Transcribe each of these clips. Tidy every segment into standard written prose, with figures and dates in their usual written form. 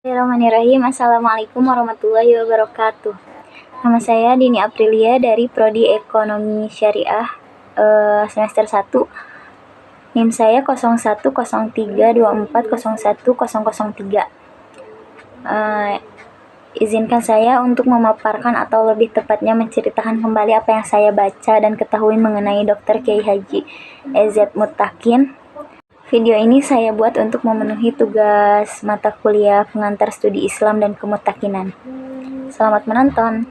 Bismillahirrahmanirrahim. Assalamualaikum warahmatullahi wabarakatuh. Nama saya Dini Aprilia dari Prodi Ekonomi Syariah semester 1. NIM saya 010324011003. Izinkan saya untuk memaparkan atau lebih tepatnya menceritakan kembali apa yang saya baca dan ketahui mengenai Dr. Kiai Haji EZ Muttaqin. Video ini saya buat untuk memenuhi tugas mata kuliah pengantar studi Islam dan kemuttakinan. Selamat menonton.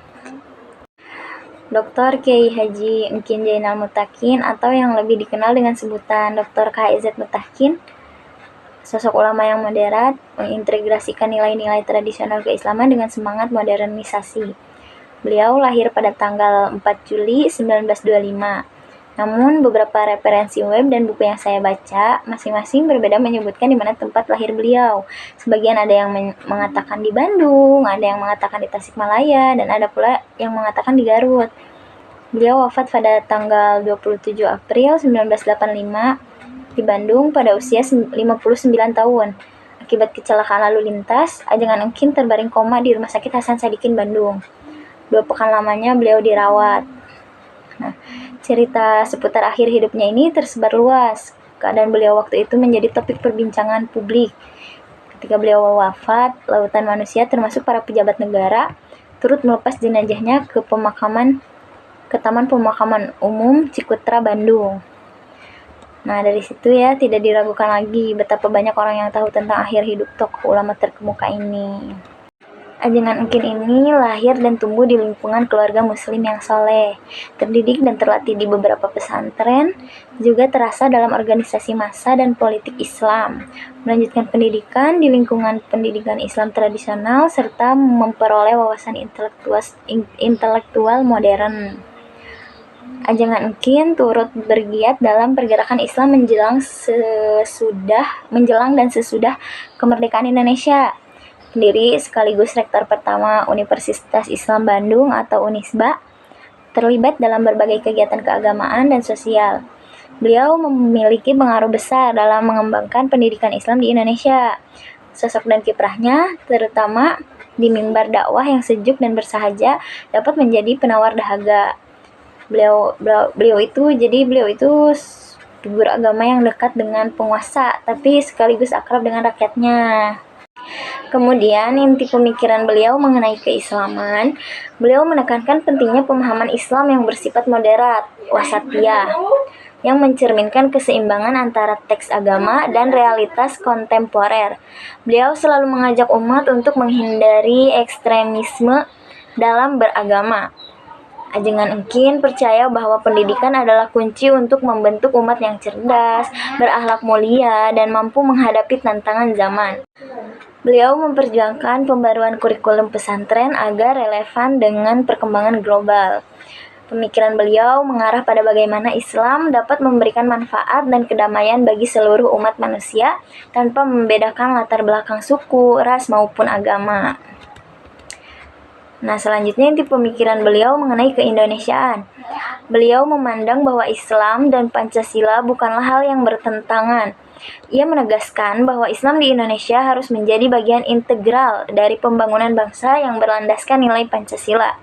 Dr. Kiai Haji Engkin Jainal Muttaqin atau yang lebih dikenal dengan sebutan Dr. KHZ Muttaqin, sosok ulama yang moderat, mengintegrasikan nilai-nilai tradisional keislaman dengan semangat modernisasi. Beliau lahir pada tanggal 4 Juli 1925. Namun beberapa referensi web dan buku yang saya baca masing-masing berbeda menyebutkan di mana tempat lahir beliau. Sebagian ada yang mengatakan di Bandung, ada yang mengatakan di Tasikmalaya, dan ada pula yang mengatakan di Garut. Beliau wafat pada tanggal 27 April 1985 di Bandung pada usia 59 tahun. Akibat kecelakaan lalu lintas, Ajengan Engkin terbaring koma di Rumah Sakit Hasan Sadikin Bandung. 2 pekan lamanya beliau dirawat. Cerita seputar akhir hidupnya ini tersebar luas. Keadaan beliau waktu itu menjadi topik perbincangan publik. Ketika beliau wafat, lautan manusia termasuk para pejabat negara turut melepas jenazahnya ke Taman Pemakaman Umum Cikutra Bandung. Nah, dari situ ya tidak diragukan lagi betapa banyak orang yang tahu tentang akhir hidup tokoh ulama terkemuka ini. Ajengan Engkin ini lahir dan tumbuh di lingkungan keluarga muslim yang soleh, terdidik dan terlatih di beberapa pesantren, juga terasa dalam organisasi massa dan politik Islam, melanjutkan pendidikan di lingkungan pendidikan Islam tradisional, serta memperoleh wawasan intelektual modern. Ajengan Engkin turut bergiat dalam pergerakan Islam menjelang dan sesudah kemerdekaan Indonesia. Pendiri sekaligus rektor pertama Universitas Islam Bandung atau Unisba, terlibat dalam berbagai kegiatan keagamaan dan sosial. Beliau memiliki pengaruh besar dalam mengembangkan pendidikan Islam di Indonesia. Sosok dan kiprahnya, terutama di mimbar dakwah yang sejuk dan bersahaja, dapat menjadi penawar dahaga. Beliau itu figur agama yang dekat dengan penguasa, tapi sekaligus akrab dengan rakyatnya. Kemudian, inti pemikiran beliau mengenai keislaman, beliau menekankan pentingnya pemahaman Islam yang bersifat moderat, wasatiyah, yang mencerminkan keseimbangan antara teks agama dan realitas kontemporer. Beliau selalu mengajak umat untuk menghindari ekstremisme dalam beragama. Ajengan Engkin percaya bahwa pendidikan adalah kunci untuk membentuk umat yang cerdas, berakhlak mulia, dan mampu menghadapi tantangan zaman. Beliau memperjuangkan pembaruan kurikulum pesantren agar relevan dengan perkembangan global. Pemikiran beliau mengarah pada bagaimana Islam dapat memberikan manfaat dan kedamaian bagi seluruh umat manusia tanpa membedakan latar belakang suku, ras, maupun agama. Nah, selanjutnya inti pemikiran beliau mengenai keindonesiaan. Beliau memandang bahwa Islam dan Pancasila bukanlah hal yang bertentangan. Ia menegaskan bahwa Islam di Indonesia harus menjadi bagian integral dari pembangunan bangsa yang berlandaskan nilai Pancasila,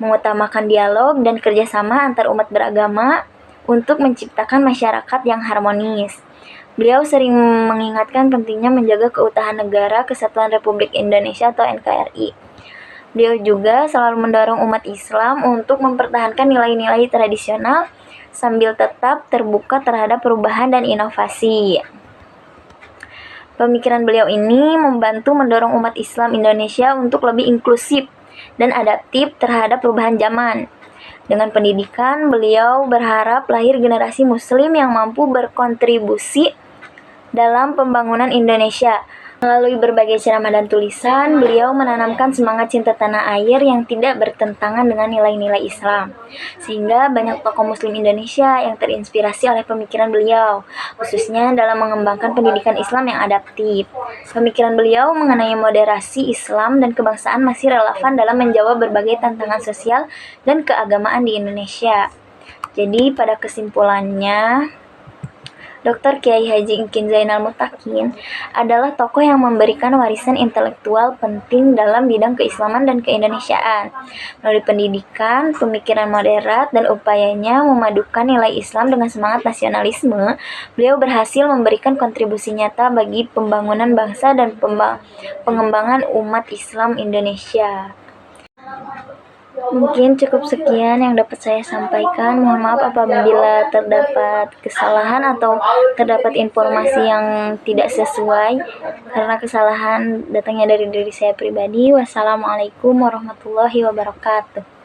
mengutamakan dialog dan kerjasama antar umat beragama untuk menciptakan masyarakat yang harmonis. Beliau sering mengingatkan pentingnya menjaga keutuhan negara Kesatuan Republik Indonesia atau NKRI. Beliau juga selalu mendorong umat Islam untuk mempertahankan nilai-nilai tradisional sambil tetap terbuka terhadap perubahan dan inovasi. Pemikiran beliau ini membantu mendorong umat Islam Indonesia untuk lebih inklusif dan adaptif terhadap perubahan zaman. Dengan pendidikan, beliau berharap lahir generasi muslim yang mampu berkontribusi dalam pembangunan Indonesia. Melalui berbagai ceramah dan tulisan, beliau menanamkan semangat cinta tanah air yang tidak bertentangan dengan nilai-nilai Islam. Sehingga banyak tokoh muslim Indonesia yang terinspirasi oleh pemikiran beliau, khususnya dalam mengembangkan pendidikan Islam yang adaptif. Pemikiran beliau mengenai moderasi Islam dan kebangsaan masih relevan dalam menjawab berbagai tantangan sosial dan keagamaan di Indonesia. Jadi pada kesimpulannya, Dr. Kiai Haji Engkin Zainal Mutakin adalah tokoh yang memberikan warisan intelektual penting dalam bidang keislaman dan keindonesiaan. Melalui pendidikan, pemikiran moderat, dan upayanya memadukan nilai Islam dengan semangat nasionalisme, beliau berhasil memberikan kontribusi nyata bagi pembangunan bangsa dan pengembangan umat Islam Indonesia. Mungkin cukup sekian yang dapat saya sampaikan. Mohon maaf apabila terdapat kesalahan atau terdapat informasi yang tidak sesuai, karena kesalahan datangnya dari diri saya pribadi. Wassalamualaikum warahmatullahi wabarakatuh.